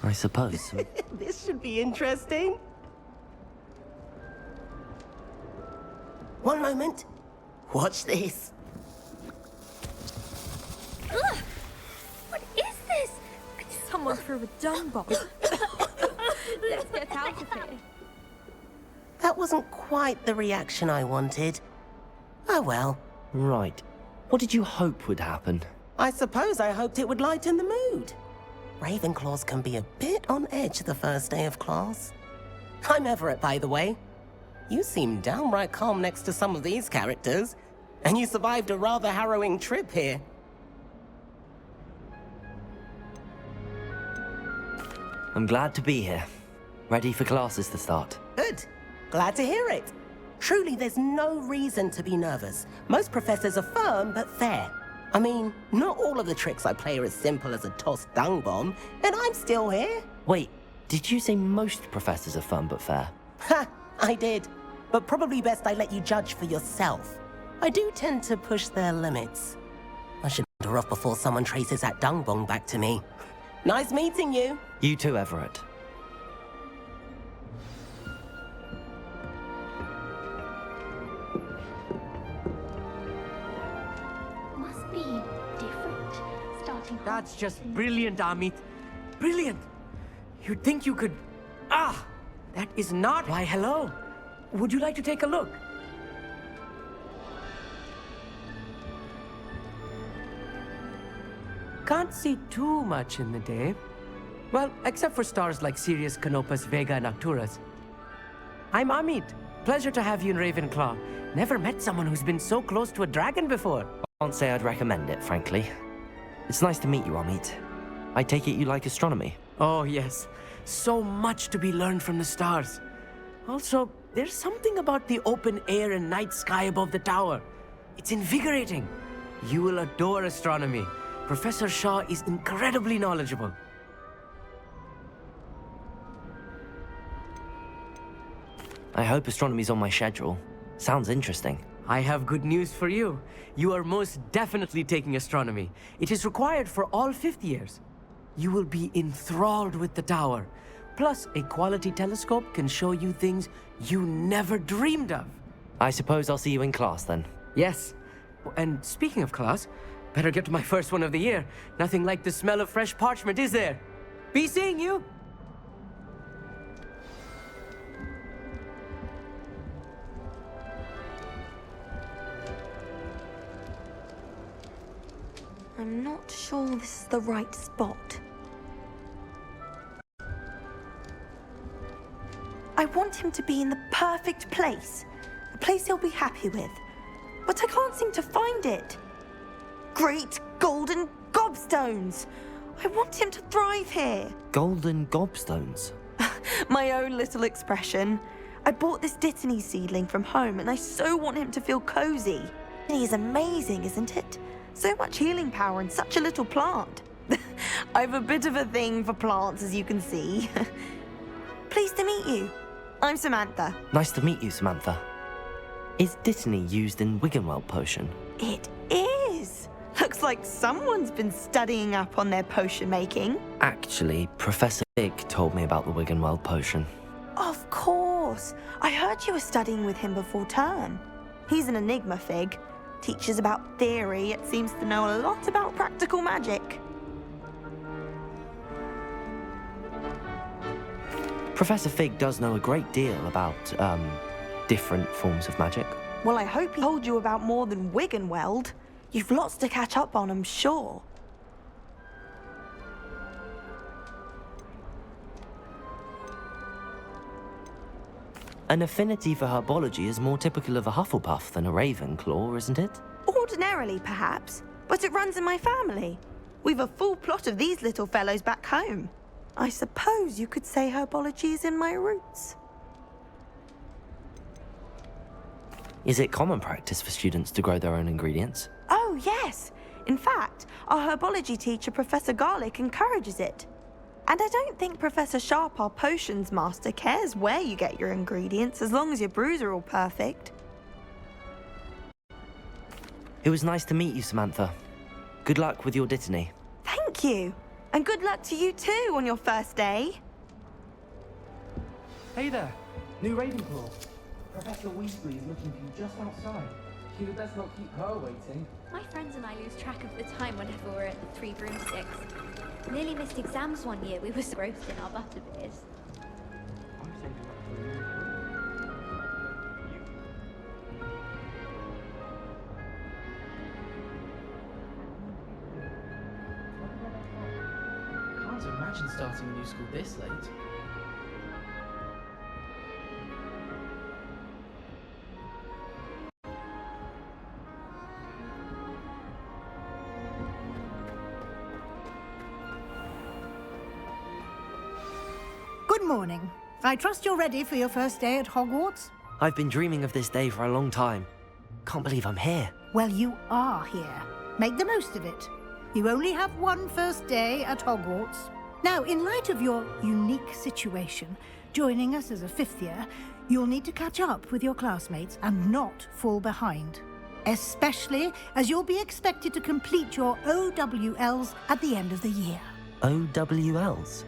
I suppose. This should be interesting. One moment. Watch this. Ugh! What is this? Someone threw a dung bomb. Let's get out of here. That wasn't quite the reaction I wanted. Oh well. Right. What did you hope would happen? I suppose I hoped it would lighten the mood. Ravenclaws can be a bit on edge the first day of class. I'm Everett, by the way. You seem downright calm next to some of these characters, and you survived a rather harrowing trip here. I'm glad to be here. Ready for classes to start. Good. Glad to hear it. Truly, there's no reason to be nervous. Most professors are firm but fair. I mean, not all of the tricks I play are as simple as a tossed dung bomb, and I'm still here. Wait, did you say most professors are fun but fair? Ha! I did. But probably best I let you judge for yourself. I do tend to push their limits. I should wander off before someone traces that dung bomb back to me. Nice meeting you. You too, Everett. Must be different, starting. That's just brilliant, Amit. Brilliant. You'd think you could... Ah! That is not... Why, hello. Would you like to take a look? Can't see too much in the day. Well, except for stars like Sirius, Canopus, Vega, and Arcturus. I'm Amit. Pleasure to have you in Ravenclaw. Never met someone who's been so close to a dragon before. I can't say I'd recommend it, frankly. It's nice to meet you, Amit. I take it you like astronomy? Oh, yes. So much to be learned from the stars. Also, there's something about the open air and night sky above the tower. It's invigorating. You will adore astronomy. Professor Shaw is incredibly knowledgeable. I hope astronomy's on my schedule. Sounds interesting. I have good news for you. You are most definitely taking astronomy. It is required for all fifth years. You will be enthralled with the tower. Plus, a quality telescope can show you things you never dreamed of. I suppose I'll see you in class then. Yes. And speaking of class, better get to my first one of the year. Nothing like the smell of fresh parchment, is there? Be seeing you! I'm not sure this is the right spot. I want him to be in the perfect place. A place he'll be happy with. But I can't seem to find it. Great golden gobstones! I want him to thrive here. Golden gobstones? My own little expression. I bought this Dittany seedling from home and I so want him to feel cozy. He is amazing, isn't it? So much healing power in such a little plant. I've a bit of a thing for plants, as you can see. Pleased to meet you. I'm Samantha. Nice to meet you, Samantha. Is Dittany used in Wiggenweld potion? It is. Looks like someone's been studying up on their potion making. Actually, Professor Fig told me about the Wiggenweld potion. Of course. I heard you were studying with him before term. He's an enigma, Fig. Teaches about theory, yet seems to know a lot about practical magic. Professor Fig does know a great deal about, different forms of magic. Well, I hope he told you about more than Wiggenweld. You've lots to catch up on, I'm sure. An affinity for herbology is more typical of a Hufflepuff than a Ravenclaw, isn't it? Ordinarily, perhaps, but it runs in my family. We've a full plot of these little fellows back home. I suppose you could say herbology is in my roots. Is it common practice for students to grow their own ingredients? Oh, yes. In fact, our herbology teacher, Professor Garlick, encourages it. And I don't think Professor Sharp, our potions master, cares where you get your ingredients, as long as your brews are all perfect. It was nice to meet you, Samantha. Good luck with your Dittany. Thank you. And good luck to you too on your first day. Hey there, new Ravenclaw. Professor Weasley is looking for you just outside. You had best not keep her waiting. My friends and I lose track of the time whenever we're at the Three Broomsticks. Nearly missed exams one year. We were so roasting our butterbeers. Can't imagine starting a new school this late. Good morning. I trust you're ready for your first day at Hogwarts? I've been dreaming of this day for a long time. Can't believe I'm here. Well, you are here. Make the most of it. You only have one first day at Hogwarts. Now, in light of your unique situation, joining us as a fifth year, you'll need to catch up with your classmates and not fall behind. Especially as you'll be expected to complete your OWLs at the end of the year. OWLs?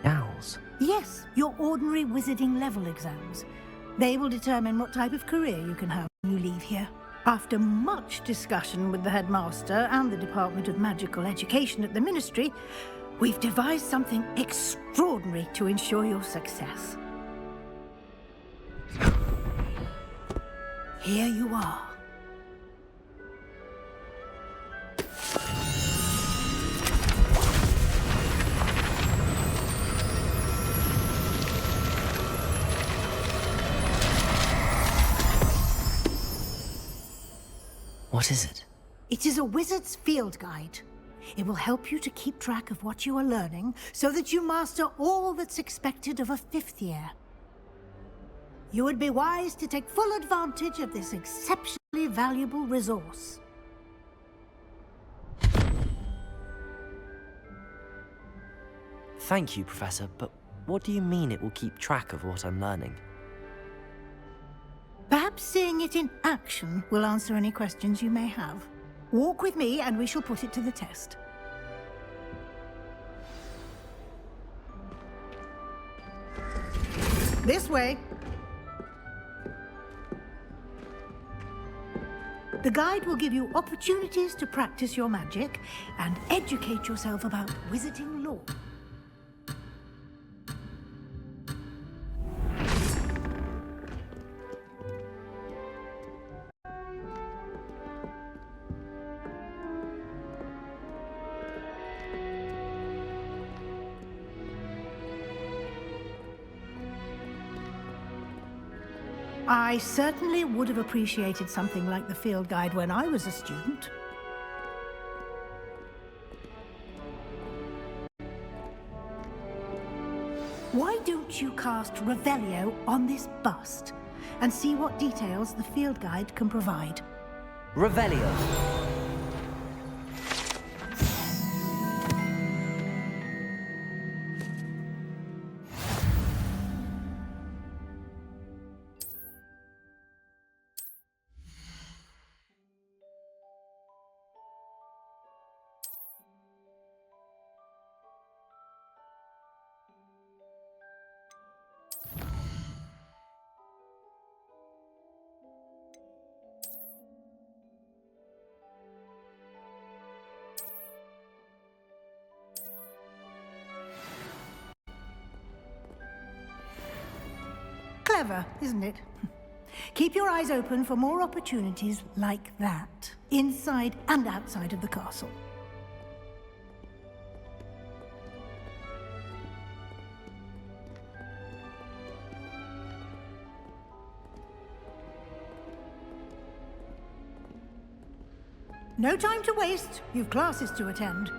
Owls? Yes, your ordinary wizarding level exams. They will determine what type of career you can have when you leave here. After much discussion with the headmaster and the Department of Magical Education at the Ministry, we've devised something extraordinary to ensure your success. Here you are. What is it? It is a wizard's field guide. It will help you to keep track of what you are learning so that you master all that's expected of a fifth year. You would be wise to take full advantage of this exceptionally valuable resource. Thank you, Professor, but what do you mean it will keep track of what I'm learning? Perhaps seeing it in action will answer any questions you may have. Walk with me and we shall put it to the test. This way. The guide will give you opportunities to practice your magic and educate yourself about wizarding lore. I certainly would have appreciated something like the field guide when I was a student. Why don't you cast Revelio on this bust and see what details the field guide can provide? Revelio. Clever, isn't it? Keep your eyes open for more opportunities like that, inside and outside of the castle. No time to waste. You've classes to attend.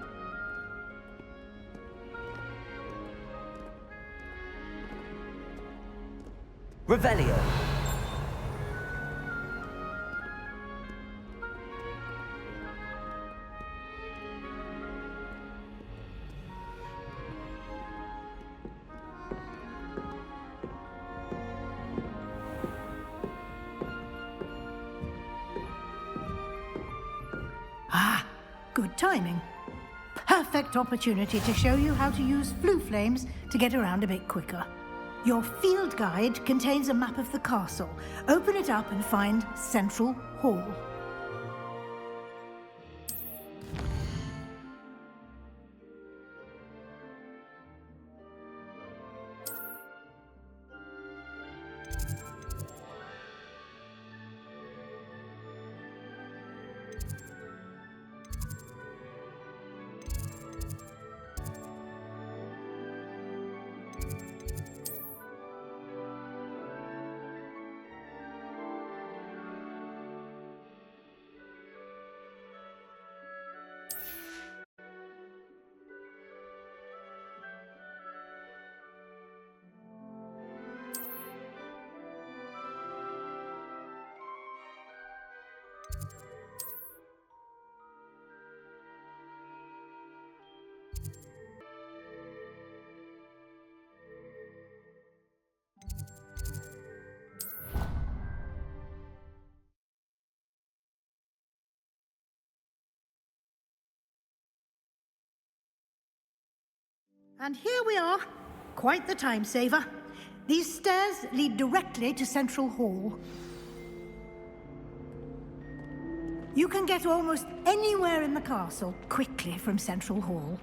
Revelio. Ah, good timing. perfect opportunity to show you how to use flue flames to get around a bit quicker. Your field guide contains a map of the castle. Open it up and find Central Hall. And here we are. Quite the time saver. These stairs lead directly to Central Hall. You can get almost anywhere in the castle quickly from Central Hall.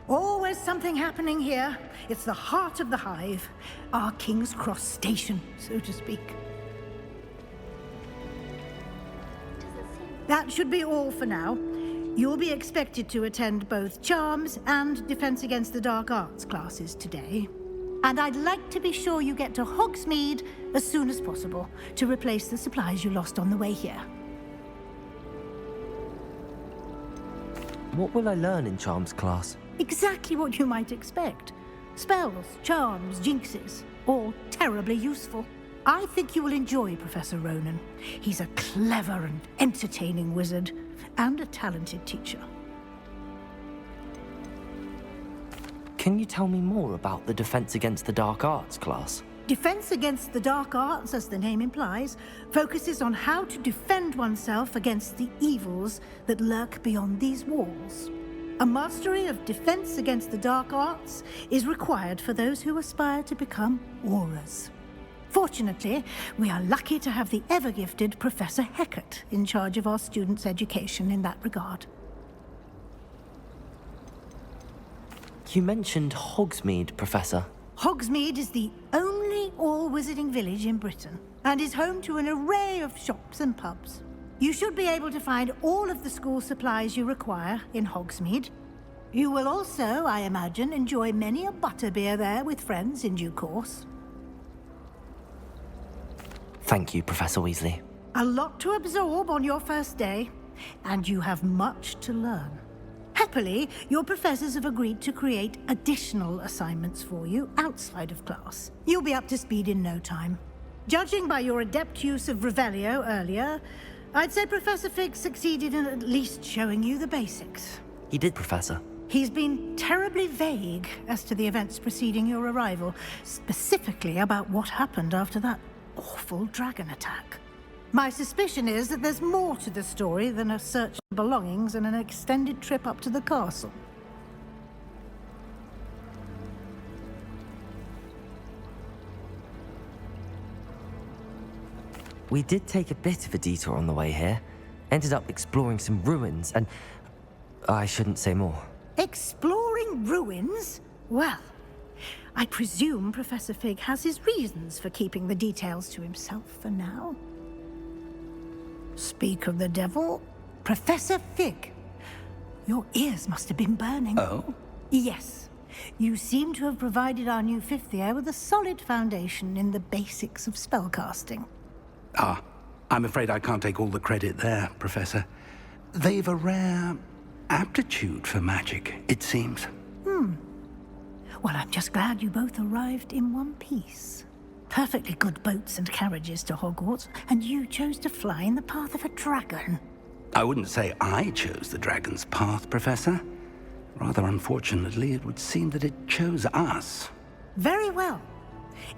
Always something happening here. It's the heart of the hive, our King's Cross station, so to speak. That should be all for now. You'll be expected to attend both Charms and Defense Against the Dark Arts classes today. And I'd like to be sure you get to Hogsmeade as soon as possible to replace the supplies you lost on the way here. What will I learn in Charms class? Exactly what you might expect. Spells, charms, jinxes, all terribly useful. I think you will enjoy Professor Ronen. He's a clever and entertaining wizard, and a talented teacher. Can you tell me more about the Defense Against the Dark Arts class? Defense Against the Dark Arts, as the name implies, focuses on how to defend oneself against the evils that lurk beyond these walls. A mastery of Defense Against the Dark Arts is required for those who aspire to become Aurors. Fortunately, we are lucky to have the ever-gifted Professor Hecat in charge of our students' education in that regard. You mentioned Hogsmeade, Professor. Hogsmeade is the only all-wizarding village in Britain, and is home to an array of shops and pubs. You should be able to find all of the school supplies you require in Hogsmeade. You will also, I imagine, enjoy many a butterbeer there with friends in due course. Thank you, Professor Weasley. A lot to absorb on your first day, and you have much to learn. Happily, your professors have agreed to create additional assignments for you outside of class. You'll be up to speed in no time. Judging by your adept use of Revelio earlier, I'd say Professor Fig succeeded in at least showing you the basics. He did, Professor. He's been terribly vague as to the events preceding your arrival, specifically about what happened after that awful dragon attack. My suspicion is that there's more to the story than a search for belongings and an extended trip up to the castle. We did take a bit of a detour on the way here. Ended up exploring some ruins and... I shouldn't say more. Exploring ruins? Well, I presume Professor Fig has his reasons for keeping the details to himself for now. Speak of the devil, Professor Fig. Your ears must have been burning. Oh? Yes. You seem to have provided our new fifth year with a solid foundation in the basics of spellcasting. Ah, I'm afraid I can't take all the credit there, Professor. They've a rare aptitude for magic, it seems. Well, I'm just glad you both arrived in one piece. Perfectly good boats and carriages to Hogwarts, and you chose to fly in the path of a dragon. I wouldn't say I chose the dragon's path, Professor. Rather unfortunately, it would seem that it chose us. Very well.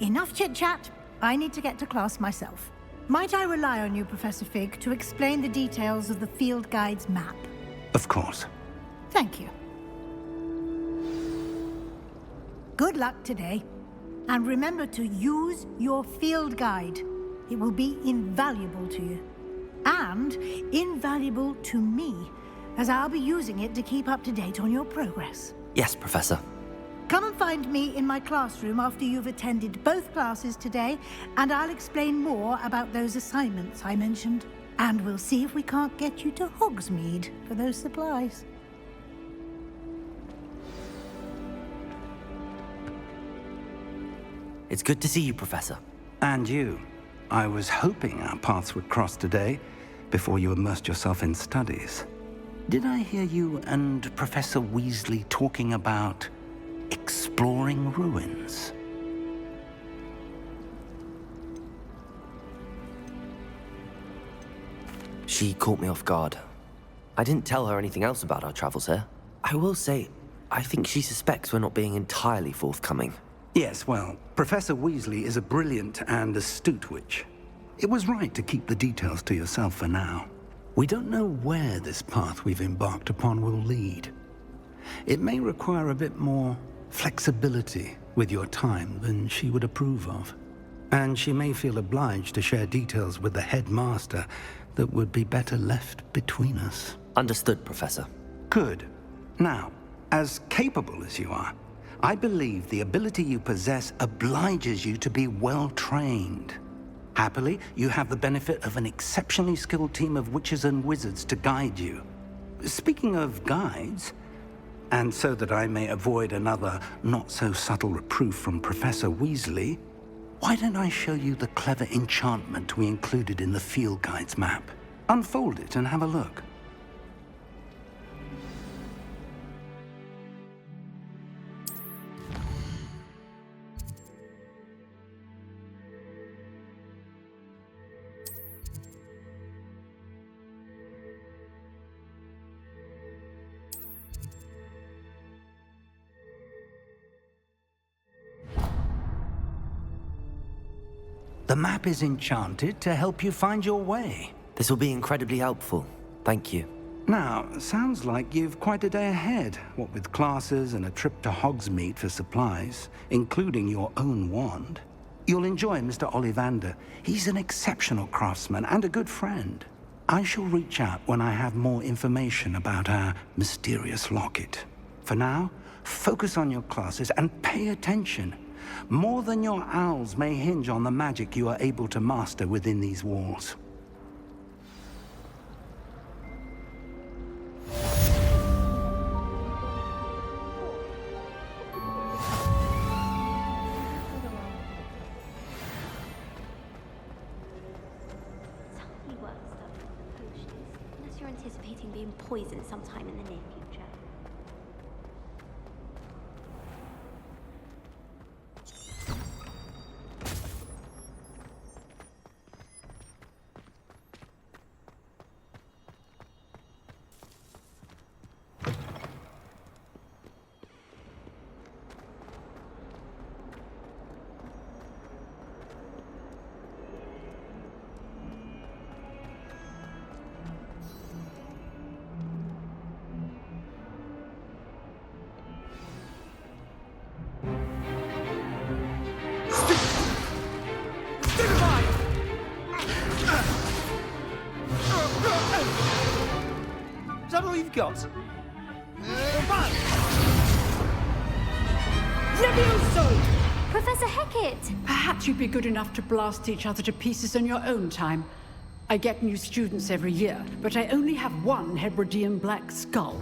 Enough chit-chat. I need to get to class myself. Might I rely on you, Professor Fig, to explain the details of the field guide's map? Of course. Thank you. Good luck today. And remember to use your field guide. It will be invaluable to you. And invaluable to me, as I'll be using it to keep up to date on your progress. Yes, Professor. Come and find me in my classroom after you've attended both classes today, and I'll explain more about those assignments I mentioned. And we'll see if we can't get you to Hogsmeade for those supplies. It's good to see you, Professor. And you. I was hoping our paths would cross today, before you immersed yourself in studies. Did I hear you and Professor Weasley talking about exploring ruins? She caught me off guard. I didn't tell her anything else about our travels here. I will say, I think she suspects we're not being entirely forthcoming. Yes, well, Professor Weasley is a brilliant and astute witch. It was right to keep the details to yourself for now. We don't know where this path we've embarked upon will lead. It may require a bit more flexibility with your time than she would approve of. And she may feel obliged to share details with the headmaster that would be better left between us. Understood, Professor. Good. Now, as capable as you are, I believe the ability you possess obliges you to be well-trained. Happily, you have the benefit of an exceptionally skilled team of witches and wizards to guide you. Speaking of guides, and so that I may avoid another not-so-subtle reproof from Professor Weasley, why don't I show you the clever enchantment we included in the field guide's map? Unfold it and have a look. The map is enchanted to help you find your way. This will be incredibly helpful. Thank you. Now, sounds like you've quite a day ahead, what with classes and a trip to Hogsmeade for supplies, including your own wand. You'll enjoy Mr. Ollivander. He's an exceptional craftsman and a good friend. I shall reach out when I have more information about our mysterious locket. For now, focus on your classes and pay attention. More than your owls may hinge on the magic you are able to master within these walls. Tiny work stuff, potions, unless you're anticipating being poisoned sometime in the near future. Is that all you've got? Professor Hecat! Perhaps you'd be good enough to blast each other to pieces in your own time. I get new students every year, but I only have one Hebridean black skull.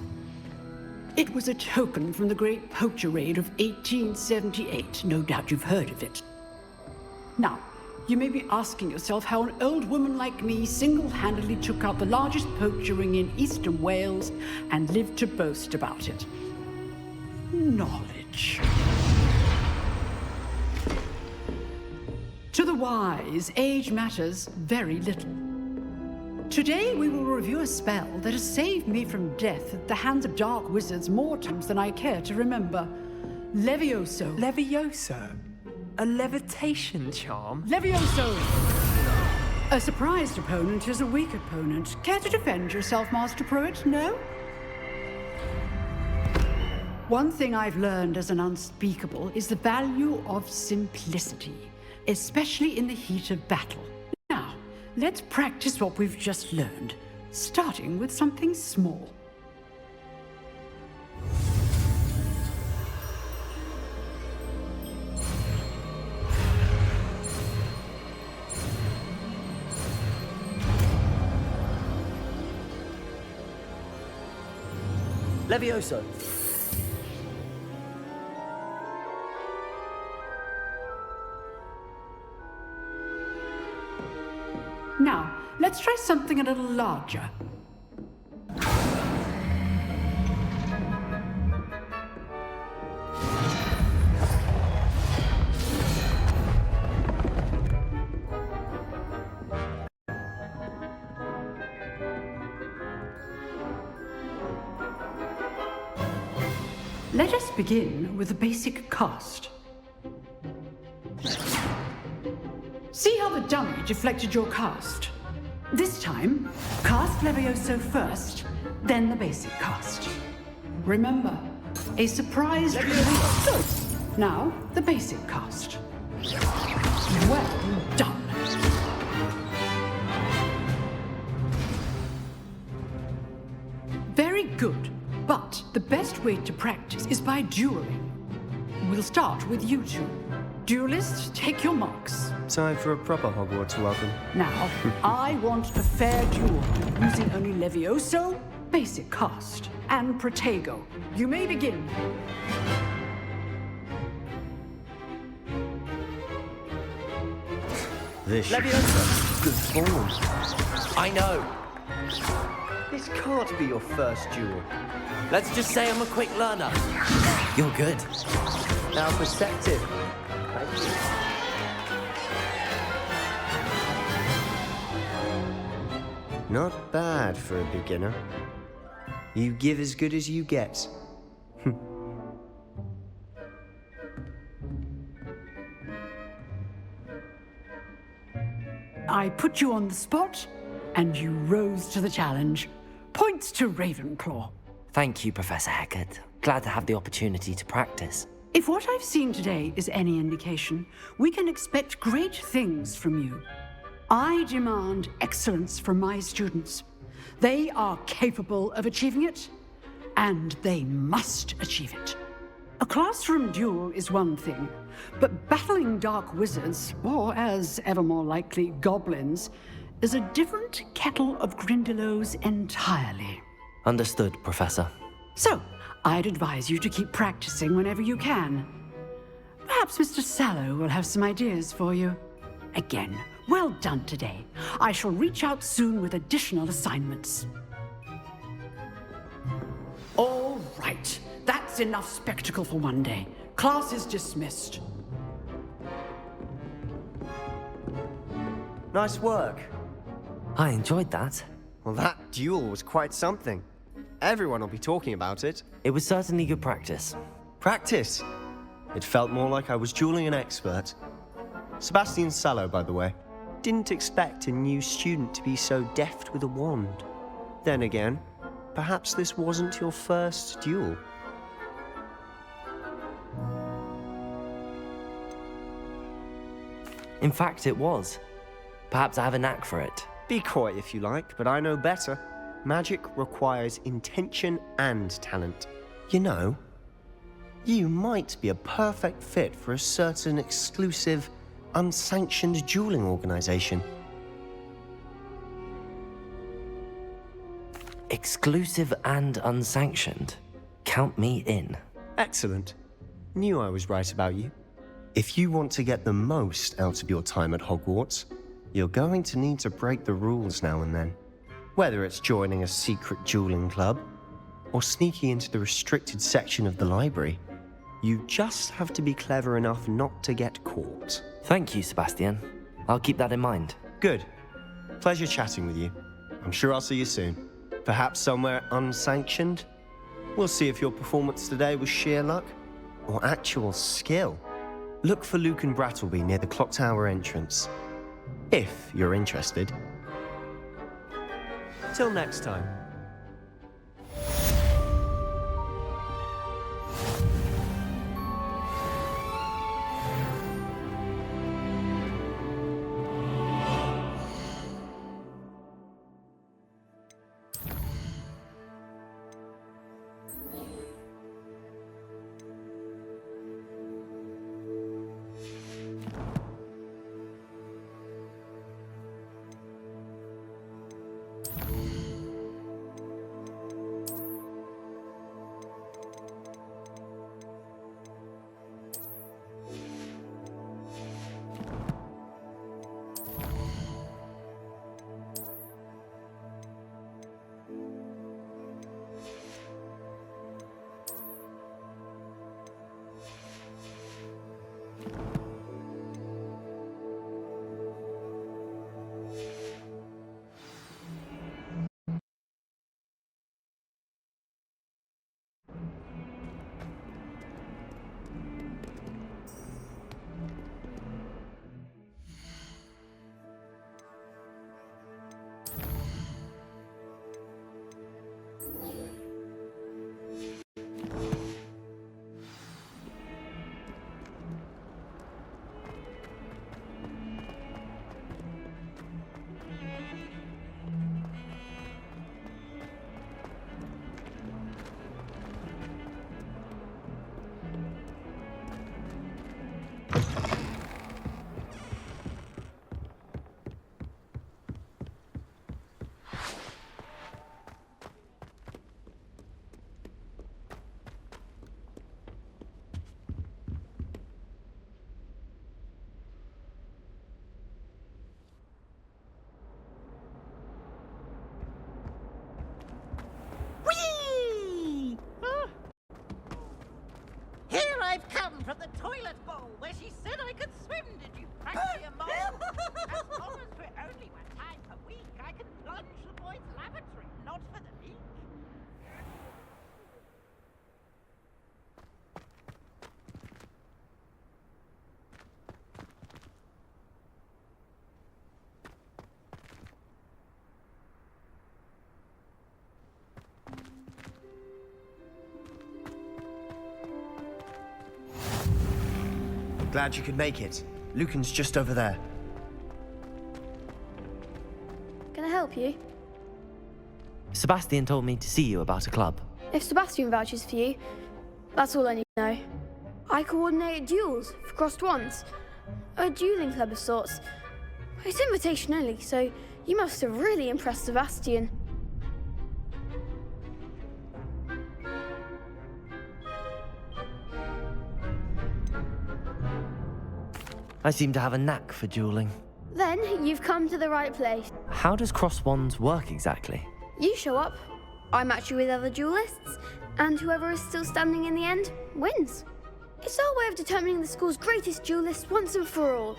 It was a token from the Great Poacher Raid of 1878. No doubt you've heard of it. Now, you may be asking yourself how an old woman like me single-handedly took out the largest poacher ring in eastern Wales and lived to boast about it. Knowledge. To the wise, age matters very little. Today we will review a spell that has saved me from death at the hands of dark wizards more times than I care to remember. Levioso. Levioso? A levitation charm? Levioso! A surprised opponent is a weak opponent. Care to defend yourself, Master Pruitt? No? one thing I've learned as an unspeakable is the value of simplicity, especially in the heat of battle. Now, let's practice what we've just learned, starting with something small. Levioso. Now, let's try something a little larger. Let us begin with the basic cast. See how the dummy deflected your cast? This time, cast Levioso first, then the basic cast. Remember, a surprise release. Good. Now, the basic cast. Well done. Very good. But the best way to practice is by dueling. We'll start with you two. Duelists, take your marks. Time for a proper Hogwarts welcome. Now, I want a fair duel, using only Levioso, basic cast, and Protego. You may begin. This Levioso. good form. I know. This can't be your first duel. Let's just say I'm a quick learner. You're good. Now perceptive. Thank you. Not bad for a beginner. You give as good as you get. I put you on the spot, and you rose to the challenge. Points to Ravenclaw. Thank you, Professor Hecat. Glad to have the opportunity to practice. If what I've seen today is any indication, we can expect great things from you. I demand excellence from my students. They are capable of achieving it, and they must achieve it. A classroom duel is one thing, but battling dark wizards, or as ever more likely, goblins, is a different kettle of Grindylows entirely. Understood, Professor. So, I'd advise you to keep practicing whenever you can. Perhaps Mr. Sallow will have some ideas for you. Again, well done today. I shall reach out soon with additional assignments. All right, that's enough spectacle for one day. Class is dismissed. Nice work. I enjoyed that. Well, that duel was quite something. Everyone will be talking about it. It was certainly good practice. Practice. It felt more like I was dueling an expert. Sebastian Sallow, by the way. Didn't expect a new student to be so deft with a wand. Then again, perhaps this wasn't your first duel. In fact, it was. Perhaps I have a knack for it. Be coy if you like, but I know better. Magic requires intention and talent. You know, you might be a perfect fit for a certain exclusive, unsanctioned dueling organization. Exclusive and unsanctioned. Count me in. Excellent. Knew I was right about you. If you want to get the most out of your time at Hogwarts, you're going to need to break the rules now and then. Whether it's joining a secret dueling club, or sneaking into the restricted section of the library, you just have to be clever enough not to get caught. Thank you, Sebastian. I'll keep that in mind. Good. Pleasure chatting with you. I'm sure I'll see you soon. Perhaps somewhere unsanctioned? We'll see if your performance today was sheer luck, or actual skill. Look for Luke and Brattleby near the Clock Tower entrance. If you're interested. Till next time. down from the toilet bowl where she said I could swim, did you crazy mole? As long as we're only one time per week, I can plunge the boys' lavatory, not for the leak. Glad you could make it. Lucan's just over there. Can I help you? Sebastian told me to see you about a club. If Sebastian vouches for you, that's all I need to know. I coordinate duels for crossed wands. A dueling club of sorts. It's invitation only, so you must have really impressed Sebastian. I seem to have a knack for dueling. Then you've come to the right place. How does cross wands work exactly? You show up, I match you with other duelists, and whoever is still standing in the end wins. It's our way of determining the school's greatest duelist once and for all.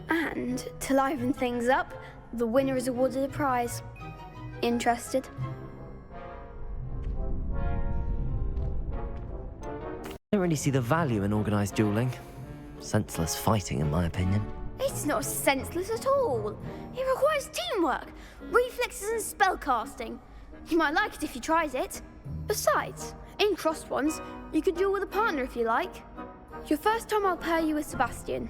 And to liven things up, the winner is awarded a prize. Interested? I don't really see the value in organised dueling. Senseless fighting, in my opinion. It's not senseless at all. It requires teamwork, reflexes and spellcasting. You might like it if you tried it. Besides, in crossed ones, you could duel with a partner if you like. Your first time I'll pair you with Sebastian.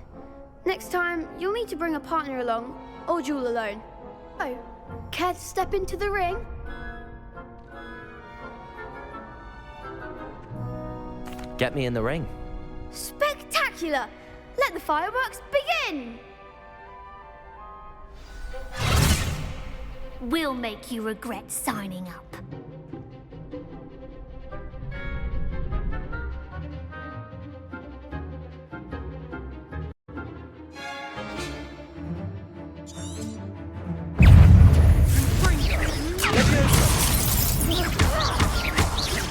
Next time, you'll need to bring a partner along, or duel alone. Oh, care to step into the ring? Get me in the ring. Spectacular! Let the fireworks begin! We'll make you regret signing up.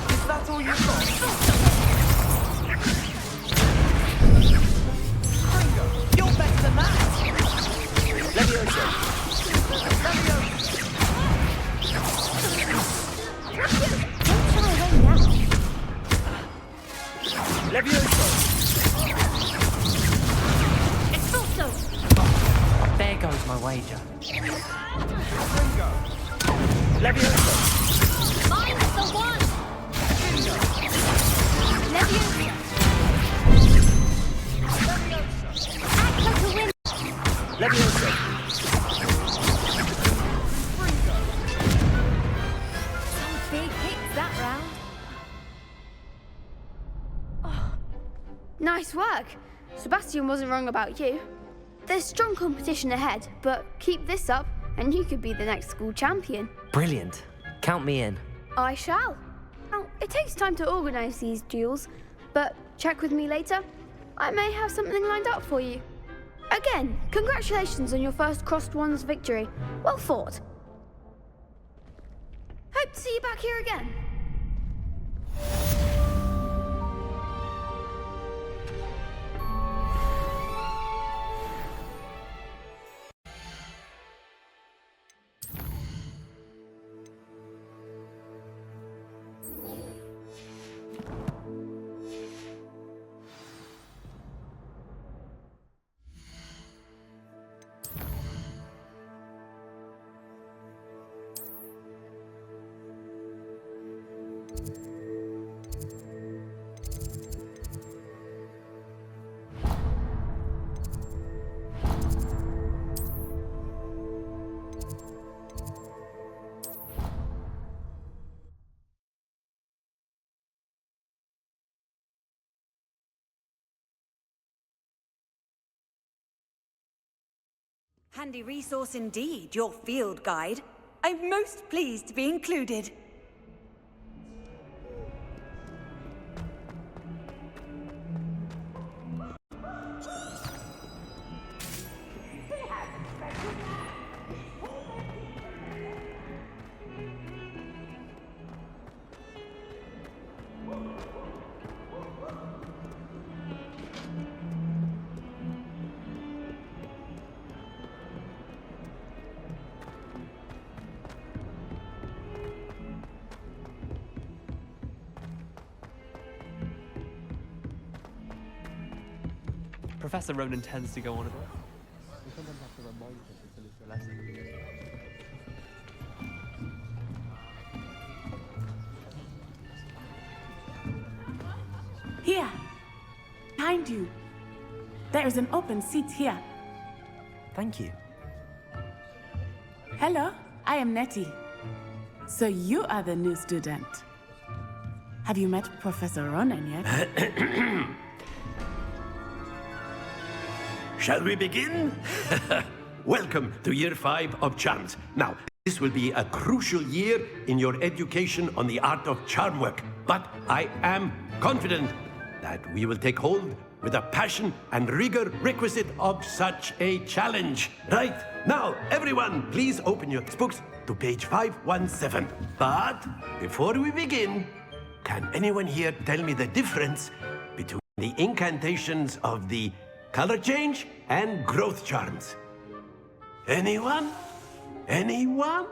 Is that all you've got? You're better than that! Leviosa! Leviosa! Leviosa! Expulso! There goes my wager. Ringo! Leviosa! Mine's the one! Leviosa! Act like a win! Leviosa! Some big hits that round. Nice work. Sebastian wasn't wrong about you. There's strong competition ahead, but keep this up and you could be the next school champion. Brilliant. Count me in. I shall. Now, it takes time to organise these duels, but check with me later. I may have something lined up for you. Again, congratulations on your first crossed wands victory. Well fought. Hope to see you back here again. Handy resource indeed, your field guide. I'm most pleased to be included. Professor Ronen tends to go on a bit. We sometimes have to remind him to finish the lesson. Here, behind you. There is an open seat here. Thank you. Hello, I am Nettie. So you are the new student. Have you met Professor Ronen yet? Shall we begin? Welcome to Year 5 of Charms. Now, this will be a crucial year in your education on the art of charm work. But I am confident that we will take hold with the passion and rigor requisite of such a challenge. Right, now, everyone, please open your textbooks to page 517. But before we begin, can anyone here tell me the difference between the incantations of the color change and growth charms? Anyone? Anyone?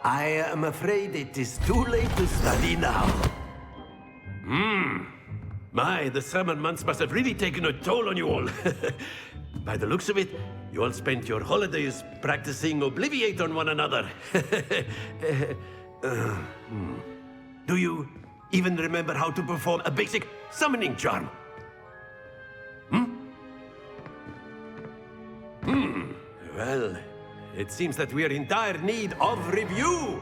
I am afraid it is too late to study now. My, the summer months must have really taken a toll on you all. By the looks of it, you all spent your holidays practicing Obliviate on one another. Do you even remember how to perform a basic summoning charm? Well, it seems that we are in dire need of review.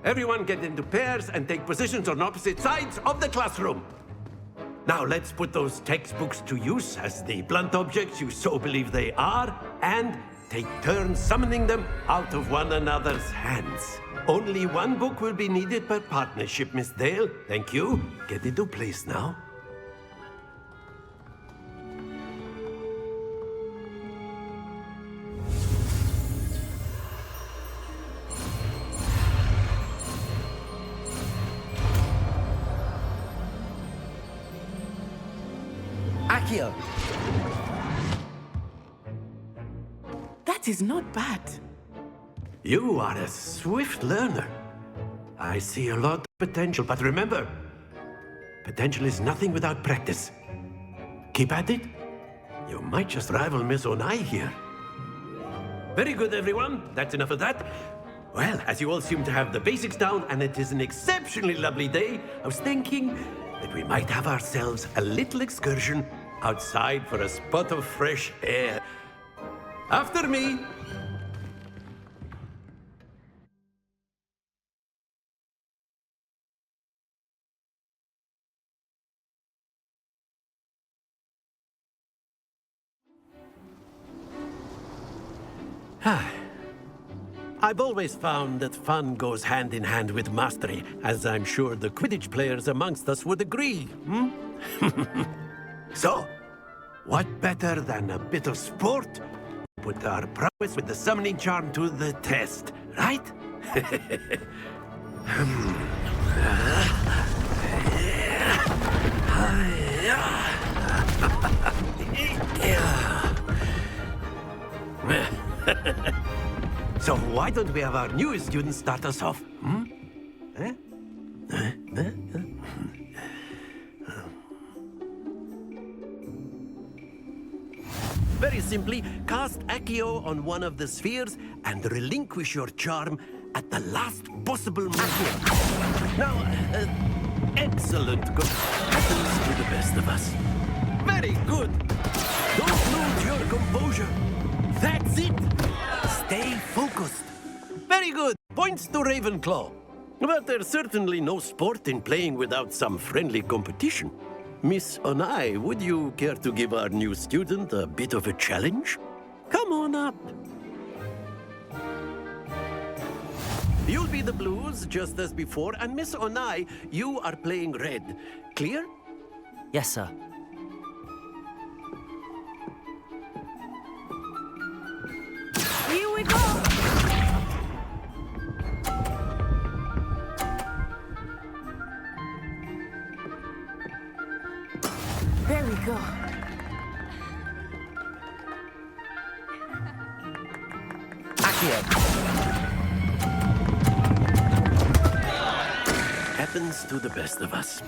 Everyone get into pairs and take positions on opposite sides of the classroom. Now let's put those textbooks to use as the blunt objects you so believe they are, and take turns summoning them out of one another's hands. Only one book will be needed per partnership, Miss Dale. Thank you. Get into place now. Accio! That is not bad. You are a swift learner. I see a lot of potential, but remember, potential is nothing without practice. Keep at it. You might just rival Miss Onai here. Very good, everyone. That's enough of that. Well, as you all seem to have the basics down, and it is an exceptionally lovely day, I was thinking that we might have ourselves a little excursion outside for a spot of fresh air. After me. I've always found that fun goes hand in hand with mastery, as I'm sure the Quidditch players amongst us would agree, So, what better than a bit of sport? Put our prowess with the summoning charm to the test, right? So why don't we have our newest student start us off? Very simply, cast Accio on one of the spheres and relinquish your charm at the last possible moment. Now, excellent. Happens to the best of us. Very good. Don't lose your composure. That's it. Stay focused. Very good. Points to Ravenclaw. But there's certainly no sport in playing without some friendly competition. Miss Onai, would you care to give our new student a bit of a challenge? Come on up. You'll be the blues, just as before, and Miss Onai, you are playing red. Clear? Yes, sir. Here we go! There we go. Accio! Happens to the best of us.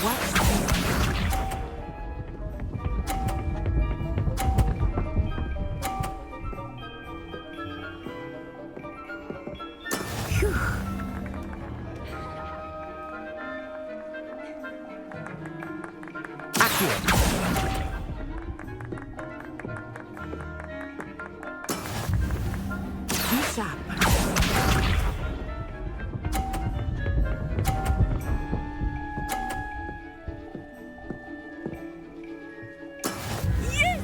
What's this? Phew. Be sharp. Yes!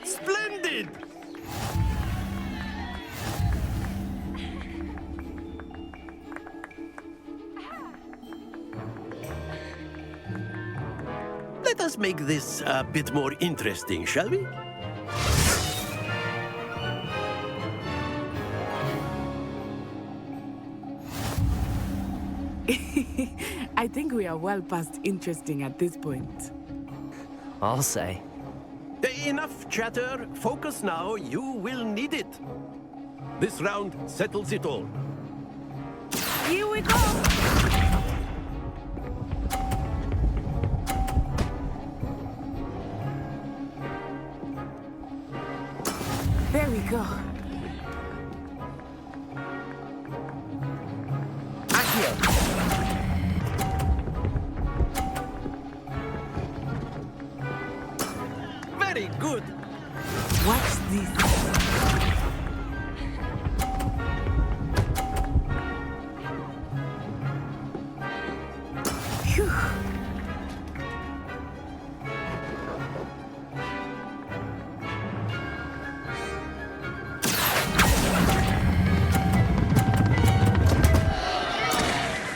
Splendid! Let us make this a bit more interesting, shall we? I think we are well past interesting at this point. I'll say. Enough chatter. Focus now. You will need it. This round settles it all. Here we go! There we go. Very good. Watch this. Phew.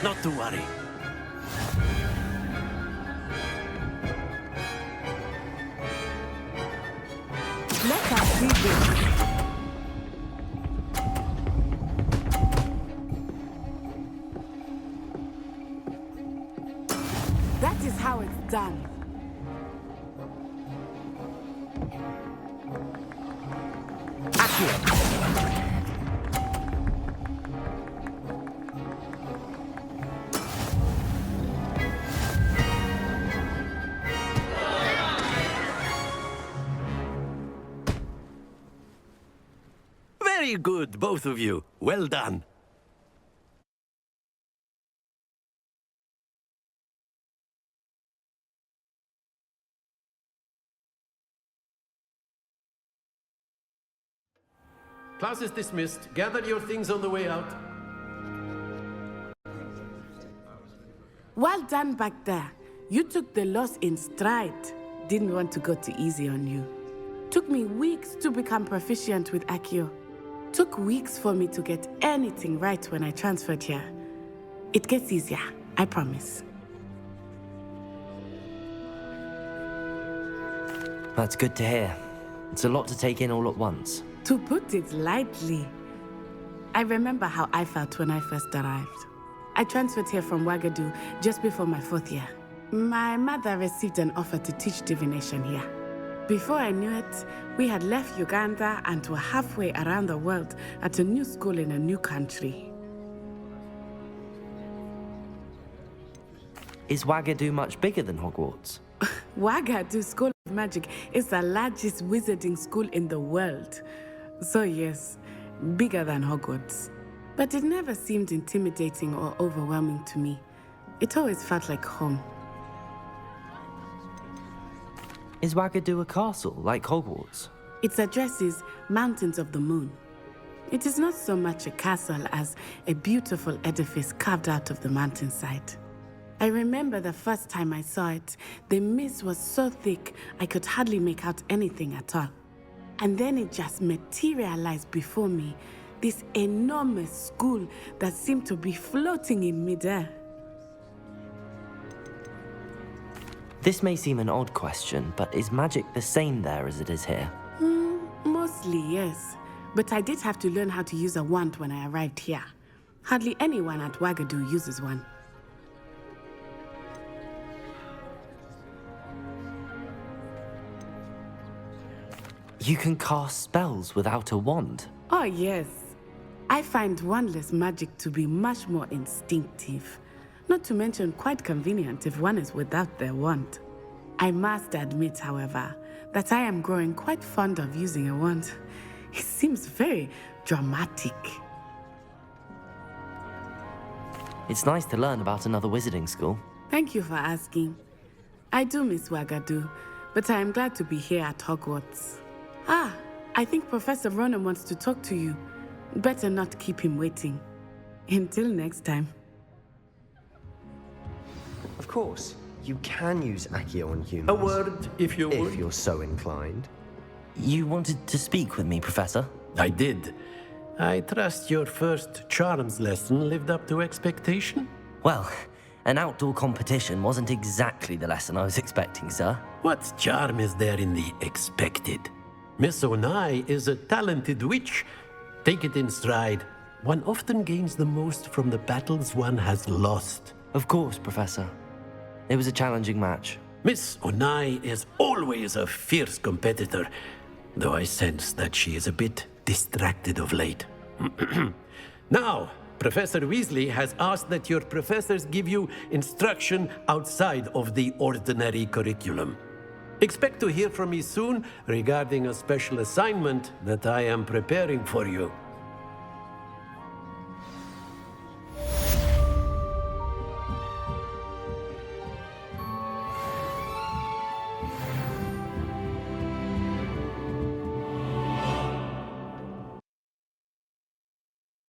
Not to worry. Let us see this. That is how it's done. Very good, both of you. Well done. Class is dismissed. Gather your things on the way out. Well done back there. You took the loss in stride. Didn't want to go too easy on you. Took me weeks to become proficient with Accio. Took weeks for me to get anything right when I transferred here. It gets easier, I promise. That's good to hear. It's a lot to take in all at once. To put it lightly, I remember how I felt when I first arrived. I transferred here from Wagadu just before my 4th year. My mother received an offer to teach divination here. Before I knew it, we had left Uganda and were halfway around the world at a new school in a new country. Is Wagadu much bigger than Hogwarts? Wagadu School of Magic is the largest wizarding school in the world. So yes, bigger than Hogwarts. But it never seemed intimidating or overwhelming to me. It always felt like home. Is Wagadu a castle, like Hogwarts? Its address is Mountains of the Moon. It is not so much a castle as a beautiful edifice carved out of the mountainside. I remember the first time I saw it, the mist was so thick I could hardly make out anything at all. And then it just materialized before me, this enormous school that seemed to be floating in midair. This may seem an odd question, but is magic the same there as it is here? Mostly, yes. But I did have to learn how to use a wand when I arrived here. Hardly anyone at Wagadu uses one. You can cast spells without a wand. Oh, yes. I find wandless magic to be much more instinctive. Not to mention quite convenient if one is without their wand. I must admit, however, that I am growing quite fond of using a wand. It seems very dramatic. It's nice to learn about another wizarding school. Thank you for asking. I do miss Wagadu, but I am glad to be here at Hogwarts. Ah, I think Professor Ronen wants to talk to you. Better not keep him waiting. Until next time. Of course, you can use Accio on humans. A word, if you would. If you're so inclined. You wanted to speak with me, Professor? I did. I trust your first charms lesson lived up to expectation? Well, an outdoor competition wasn't exactly the lesson I was expecting, sir. What charm is there in the expected? Miss Onai is a talented witch. Take it in stride. One often gains the most from the battles one has lost. Of course, Professor. It was a challenging match. Miss Onai is always a fierce competitor, though I sense that she is a bit distracted of late. Now, Professor Weasley has asked that your professors give you instruction outside of the ordinary curriculum. Expect to hear from me soon regarding a special assignment that I am preparing for you.